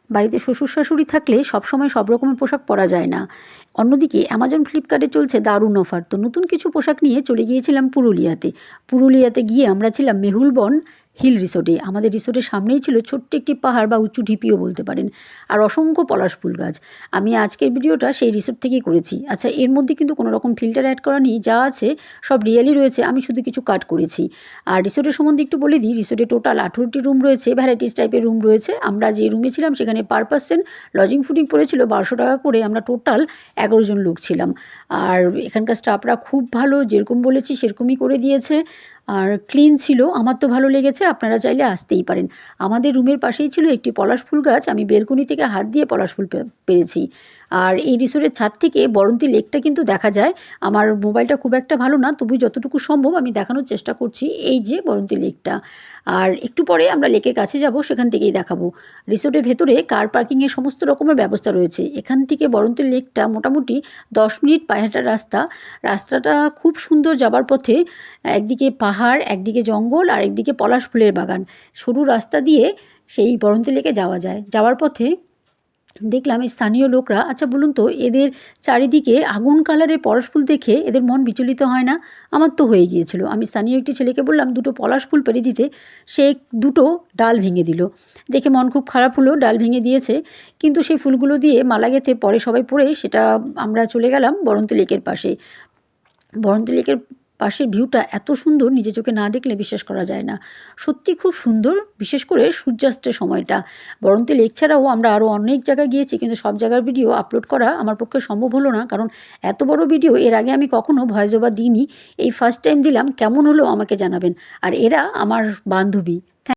বাড়িতে শ্বশুর শাশুড়ি থাকলে সবসময় সব রকমের পোশাক পরা যায় না। অন্যদিকে অ্যামাজন ফ্লিপকার্টে চলছে দারুণ অফার, তো নতুন কিছু পোশাক নিয়ে চলে গিয়েছিলাম পুরুলিয়াতে। পুরুলিয়াতে গিয়ে আমরা ছিলাম মেহুলবন হিল রিসোর্টে। আমাদের রিসোর্টের সামনেই ছিল ছোট্ট একটি পাহাড় বা উঁচু ঢিপিও বলতে পারেন, আর অসংখ্য পলাশ ফুল গাছ। আমি আজকের ভিডিওটা সেই রিসোর্ট থেকেই করেছি। আচ্ছা, এর মধ্যে কিন্তু কোনো রকম ফিল্টার অ্যাড করা নেই, যা আছে সব রিয়েলই রয়েছে, আমি শুধু কিছু কাট করেছি। আর রিসোর্টের সম্বন্ধে একটু বলে দিই, রিসোর্টে টোটাল 18টি রুম রয়েছে, ভ্যারাইটিস টাইপের রুম রয়েছে। আমরা যে রুমে ছিলাম সেখানে পার পার্সন লজিং ফুডিং পড়েছিল 1200 টাকা করে। আমরা টোটাল 11 জন লোক ছিলাম। আর এখানকার স্টাফরা খুব ভালো, যেরকম বলেছি সেরকমই করে দিয়েছে, আর ক্লিন ছিল। আমার তো ভালো লেগেছে, আপনারা চাইলে আসতেই পারেন। আমাদের রুমের পাশেই ছিল একটি পলাশ ফুল গাছ, আমি বেলকনি থেকে হাত দিয়ে পলাশ ফুল পেরেছি। আর এই রিসোর্টের ছাদ থেকে বরন্তী লেকটা কিন্তু দেখা যায়। আমার মোবাইলটা খুব একটা ভালো না, তবু যতটুকু সম্ভব আমি দেখানোর চেষ্টা করছি। এই যে বরন্তী লেকটা, আর একটু পরে আমরা লেকের কাছে যাব, সেখান থেকেই দেখাবো। রিসোর্টের ভেতরে কার পার্কিংয়ের সমস্ত রকমের ব্যবস্থা রয়েছে। এখান থেকে বরন্তী লেকটা মোটামুটি 10 মিনিট পায়ে হাঁটার রাস্তা। রাস্তাটা খুব সুন্দর, যাবার পথে একদিকে পাহাড়, একদিকে জঙ্গল, আর একদিকে পলাশ ফুলের বাগান। সরু রাস্তা দিয়ে সেই বরন্তী লেকে যাওয়া যায়। যাওয়ার পথে দেখলাম এই স্থানীয় লোকরা, আচ্ছা বলুন তো, এদের চারিদিকে আগুন কালারের পলাশ ফুল দেখে এদের মন বিচলিত হয় না? আমার তো হয়ে গিয়েছিল। আমি স্থানীয় একটি ছেলেকে বললাম দুটো পলাশ ফুল পেরে দিতে, সে দুটো ডাল ভেঙে দিল। দেখে মন খুব খারাপ হলো, ডাল ভেঙে দিয়েছে। কিন্তু সেই ফুলগুলো দিয়ে মালা গেঁথে পরে সবাই পরে সেটা আমরা চলে গেলাম বরন্তী লেকের পাশে। বরন্তী লেকের পাশের ভিউটা এত সুন্দর, নিজে চোখে না দেখলে বিশ্বাস করা যায় না। সত্যি খুব সুন্দর, বিশেষ করে সূর্যাস্তের সময়টা। বরন্তী লেক ছাড়াও আমরা আরও অনেক জায়গায় গিয়েছি, কিন্তু সব জায়গার ভিডিও আপলোড করা আমার পক্ষে সম্ভব হলো না, কারণ এত বড় ভিডিও এর আগে আমি কখনো ভয়েস ওভার দিইনি। এই ফার্স্ট টাইম দিলাম। কেমন হলো আমাকে জানাবেন। আর এরা আমার বান্ধবী,